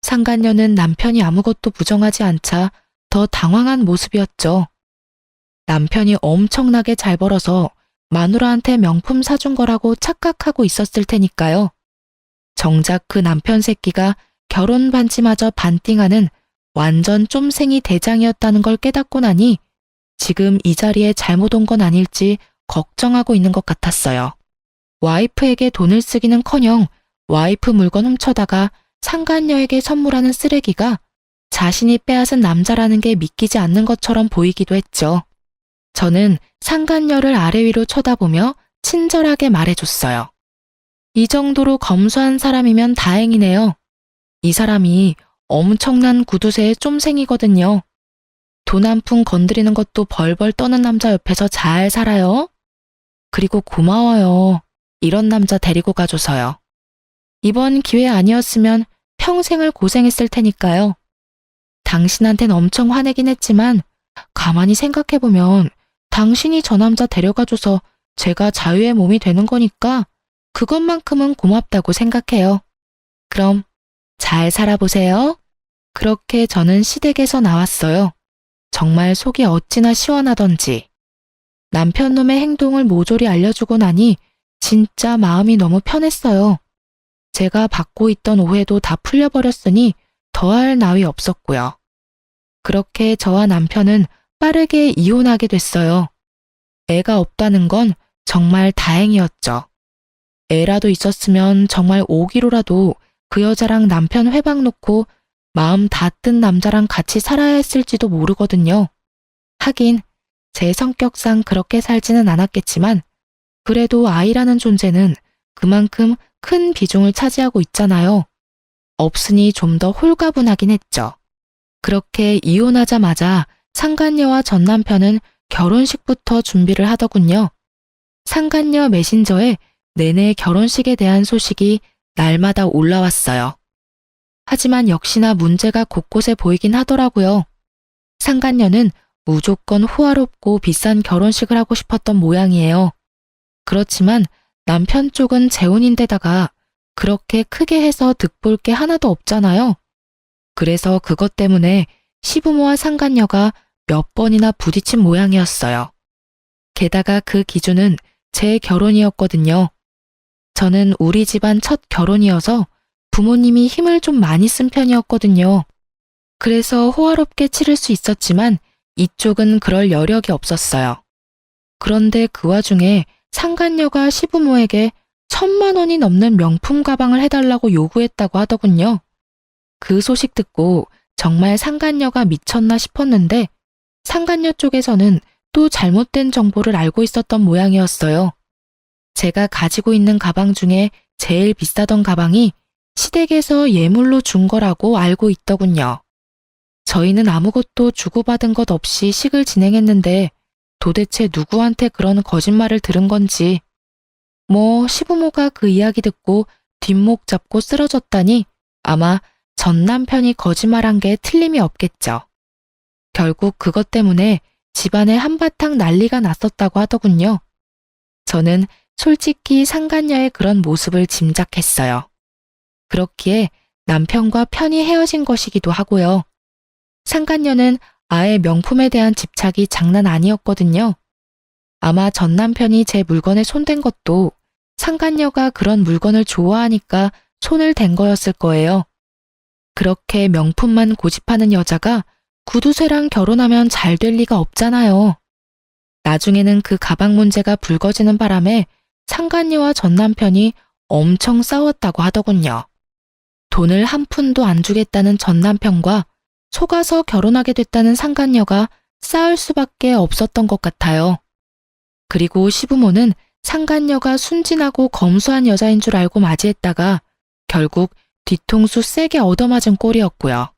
상간녀는 남편이 아무것도 부정하지 않자 더 당황한 모습이었죠. 남편이 엄청나게 잘 벌어서 마누라한테 명품 사준 거라고 착각하고 있었을 테니까요. 정작 그 남편 새끼가 결혼 반지마저 반띵하는 완전 쫌생이 대장이었다는 걸 깨닫고 나니 지금 이 자리에 잘못 온 건 아닐지 걱정하고 있는 것 같았어요. 와이프에게 돈을 쓰기는커녕 와이프 물건 훔쳐다가 상간녀에게 선물하는 쓰레기가 자신이 빼앗은 남자라는 게 믿기지 않는 것처럼 보이기도 했죠. 저는 상간녀를 아래 위로 쳐다보며 친절하게 말해줬어요. 이 정도로 검소한 사람이면 다행이네요. 이 사람이 엄청난 구두쇠의 쫌생이거든요. 돈 한 푼 건드리는 것도 벌벌 떠는 남자 옆에서 잘 살아요. 그리고 고마워요. 이런 남자 데리고 가줘서요. 이번 기회 아니었으면 평생을 고생했을 테니까요. 당신한텐 엄청 화내긴 했지만 가만히 생각해보면 당신이 저 남자 데려가줘서 제가 자유의 몸이 되는 거니까 그것만큼은 고맙다고 생각해요. 그럼 잘 살아보세요. 그렇게 저는 시댁에서 나왔어요. 정말 속이 어찌나 시원하던지. 남편 놈의 행동을 모조리 알려주고 나니 진짜 마음이 너무 편했어요. 제가 받고 있던 오해도 다 풀려버렸으니 더할 나위 없었고요. 그렇게 저와 남편은 빠르게 이혼하게 됐어요. 애가 없다는 건 정말 다행이었죠. 애라도 있었으면 정말 5kg라도 그 여자랑 남편 회방 놓고 마음 다 뜬 남자랑 같이 살아야 했을지도 모르거든요. 하긴 제 성격상 그렇게 살지는 않았겠지만 그래도 아이라는 존재는 그만큼 큰 비중을 차지하고 있잖아요. 없으니 좀 더 홀가분하긴 했죠. 그렇게 이혼하자마자 상간녀와 전 남편은 결혼식부터 준비를 하더군요. 상간녀 메신저에 내내 결혼식에 대한 소식이 날마다 올라왔어요. 하지만 역시나 문제가 곳곳에 보이긴 하더라고요. 상간녀는 무조건 호화롭고 비싼 결혼식을 하고 싶었던 모양이에요. 그렇지만 남편 쪽은 재혼인데다가 그렇게 크게 해서 득볼 게 하나도 없잖아요. 그래서 그것 때문에 시부모와 상간녀가 몇 번이나 부딪힌 모양이었어요. 게다가 그 기준은 제 결혼이었거든요. 저는 우리 집안 첫 결혼이어서 부모님이 힘을 좀 많이 쓴 편이었거든요. 그래서 호화롭게 치를 수 있었지만 이쪽은 그럴 여력이 없었어요. 그런데 그 와중에 상간녀가 시부모에게 1,000만 원이 넘는 명품 가방을 해달라고 요구했다고 하더군요. 그 소식 듣고 정말 상간녀가 미쳤나 싶었는데 상간녀 쪽에서는 또 잘못된 정보를 알고 있었던 모양이었어요. 제가 가지고 있는 가방 중에 제일 비싸던 가방이 시댁에서 예물로 준 거라고 알고 있더군요. 저희는 아무것도 주고받은 것 없이 식을 진행했는데 도대체 누구한테 그런 거짓말을 들은 건지. 시부모가 그 이야기 듣고 뒷목 잡고 쓰러졌다니 아마 전 남편이 거짓말한 게 틀림이 없겠죠. 결국 그것 때문에 집안에 한바탕 난리가 났었다고 하더군요. 저는 솔직히 상간녀의 그런 모습을 짐작했어요. 그렇기에 남편과 편히 헤어진 것이기도 하고요. 상간녀는 아예 명품에 대한 집착이 장난 아니었거든요. 아마 전 남편이 제 물건에 손댄 것도 상간녀가 그런 물건을 좋아하니까 손을 댄 거였을 거예요. 그렇게 명품만 고집하는 여자가 구두쇠랑 결혼하면 잘 될 리가 없잖아요. 나중에는 그 가방 문제가 불거지는 바람에 상간녀와 전 남편이 엄청 싸웠다고 하더군요. 돈을 한 푼도 안 주겠다는 전 남편과 속아서 결혼하게 됐다는 상간녀가 싸울 수밖에 없었던 것 같아요. 그리고 시부모는 상간녀가 순진하고 검소한 여자인 줄 알고 맞이했다가 결국 뒤통수 세게 얻어맞은 꼴이었고요.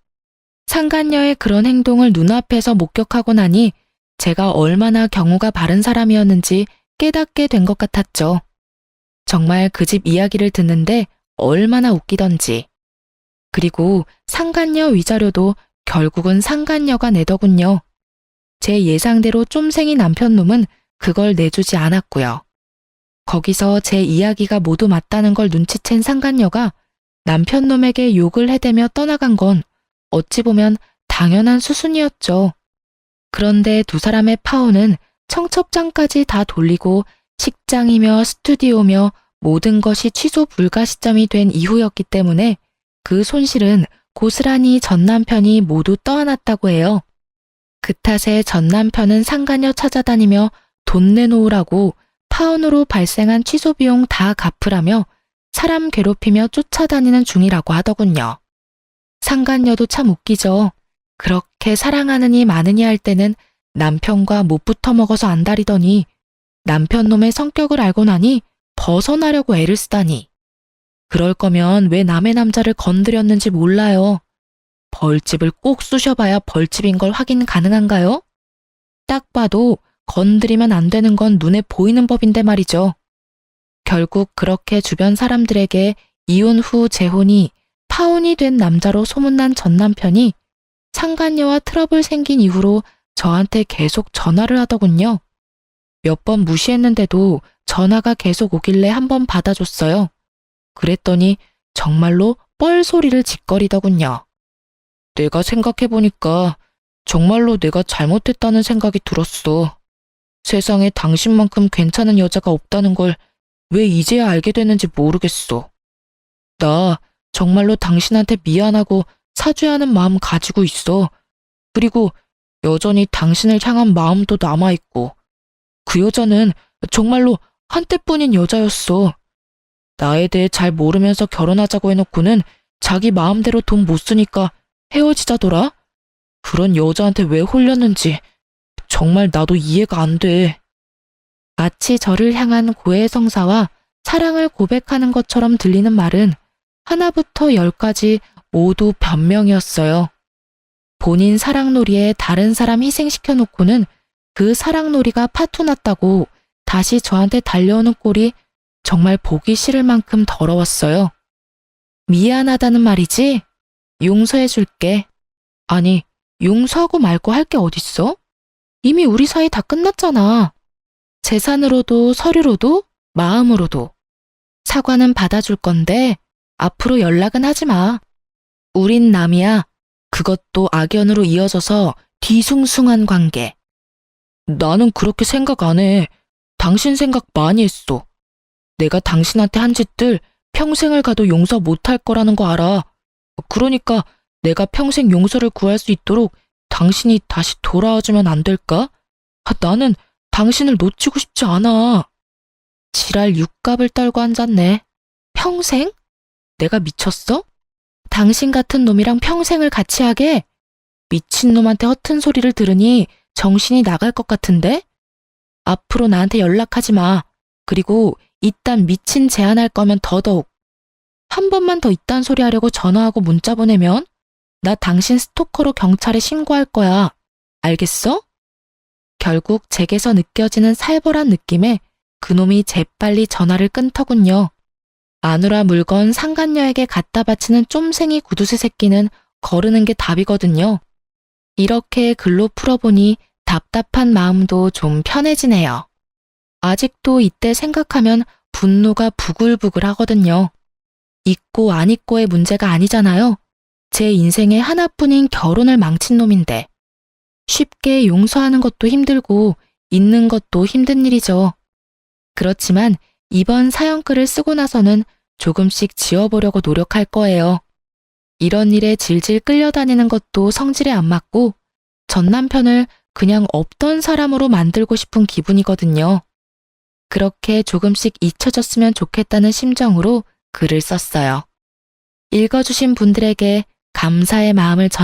상간녀의 그런 행동을 눈앞에서 목격하고 나니 제가 얼마나 경우가 바른 사람이었는지 깨닫게 된 것 같았죠. 정말 그 집 이야기를 듣는데 얼마나 웃기던지. 그리고 상간녀 위자료도 결국은 상간녀가 내더군요. 제 예상대로 쫌생이 남편놈은 그걸 내주지 않았고요. 거기서 제 이야기가 모두 맞다는 걸 눈치챈 상간녀가 남편놈에게 욕을 해대며 떠나간 건 어찌 보면 당연한 수순이었죠. 그런데 두 사람의 파혼은 청첩장까지 다 돌리고 식장이며 스튜디오며 모든 것이 취소 불가 시점이 된 이후였기 때문에 그 손실은 고스란히 전 남편이 모두 떠안았다고 해요. 그 탓에 전 남편은 상간녀 찾아다니며 돈 내놓으라고 파혼으로 발생한 취소 비용 다 갚으라며 사람 괴롭히며 쫓아다니는 중이라고 하더군요. 상간녀도 참 웃기죠. 그렇게 사랑하느니 마느니 할 때는 남편과 못 붙어 먹어서 안달이더니 남편놈의 성격을 알고 나니 벗어나려고 애를 쓰다니. 그럴 거면 왜 남의 남자를 건드렸는지 몰라요. 벌집을 꼭 쑤셔봐야 벌집인 걸 확인 가능한가요? 딱 봐도 건드리면 안 되는 건 눈에 보이는 법인데 말이죠. 결국 그렇게 주변 사람들에게 이혼 후 재혼이 파혼이 된 남자로 소문난 전 남편이 상간녀와 트러블 생긴 이후로 저한테 계속 전화를 하더군요. 몇 번 무시했는데도 전화가 계속 오길래 한번 받아줬어요. 그랬더니 정말로 뻘소리를 짓거리더군요. 내가 생각해보니까 정말로 내가 잘못했다는 생각이 들었어. 세상에 당신만큼 괜찮은 여자가 없다는 걸 왜 이제야 알게 됐는지 모르겠어. 나 정말로 당신한테 미안하고 사죄하는 마음 가지고 있어. 그리고 여전히 당신을 향한 마음도 남아있고. 그 여자는 정말로 한때뿐인 여자였어. 나에 대해 잘 모르면서 결혼하자고 해놓고는 자기 마음대로 돈 못 쓰니까 헤어지자더라? 그런 여자한테 왜 홀렸는지 정말 나도 이해가 안 돼. 마치 저를 향한 고해성사와 사랑을 고백하는 것처럼 들리는 말은 하나부터 10까지 모두 변명이었어요. 본인 사랑놀이에 다른 사람 희생시켜 놓고는 그 사랑놀이가 파토났다고 다시 저한테 달려오는 꼴이 정말 보기 싫을 만큼 더러웠어요. 미안하다는 말이지? 용서해줄게. 아니, 용서하고 말고 할 게 어딨어? 이미 우리 사이 다 끝났잖아. 재산으로도 서류로도 마음으로도. 사과는 받아줄 건데 앞으로 연락은 하지 마. 우린 남이야. 그것도 악연으로 이어져서 뒤숭숭한 관계. 나는 그렇게 생각 안 해. 당신 생각 많이 했어. 내가 당신한테 한 짓들 평생을 가도 용서 못할 거라는 거 알아. 그러니까 내가 평생 용서를 구할 수 있도록 당신이 다시 돌아와주면 안 될까? 나는 당신을 놓치고 싶지 않아. 지랄 육갑을 떨고 앉았네. 평생? 내가 미쳤어? 당신 같은 놈이랑 평생을 같이 하게? 미친놈한테 허튼 소리를 들으니 정신이 나갈 것 같은데? 앞으로 나한테 연락하지 마. 그리고 이딴 미친 제안할 거면 더더욱. 한 번만 더 이딴 소리 하려고 전화하고 문자 보내면 나 당신 스토커로 경찰에 신고할 거야. 알겠어? 결국 제게서 느껴지는 살벌한 느낌에 그놈이 재빨리 전화를 끊더군요. 마누라 물건 상간녀에게 갖다 바치는 쫌생이 구두쇠 새끼는 거르는 게 답이거든요. 이렇게 글로 풀어보니 답답한 마음도 좀 편해지네요. 아직도 이때 생각하면 분노가 부글부글 하거든요. 있고 안 있고의 문제가 아니잖아요. 제 인생의 하나뿐인 결혼을 망친 놈인데. 쉽게 용서하는 것도 힘들고 잊는 것도 힘든 일이죠. 그렇지만 이번 사연글을 쓰고 나서는 조금씩 지워보려고 노력할 거예요. 이런 일에 질질 끌려다니는 것도 성질에 안 맞고 전 남편을 그냥 없던 사람으로 만들고 싶은 기분이거든요. 그렇게 조금씩 잊혀졌으면 좋겠다는 심정으로 글을 썼어요. 읽어주신 분들에게 감사의 마음을 전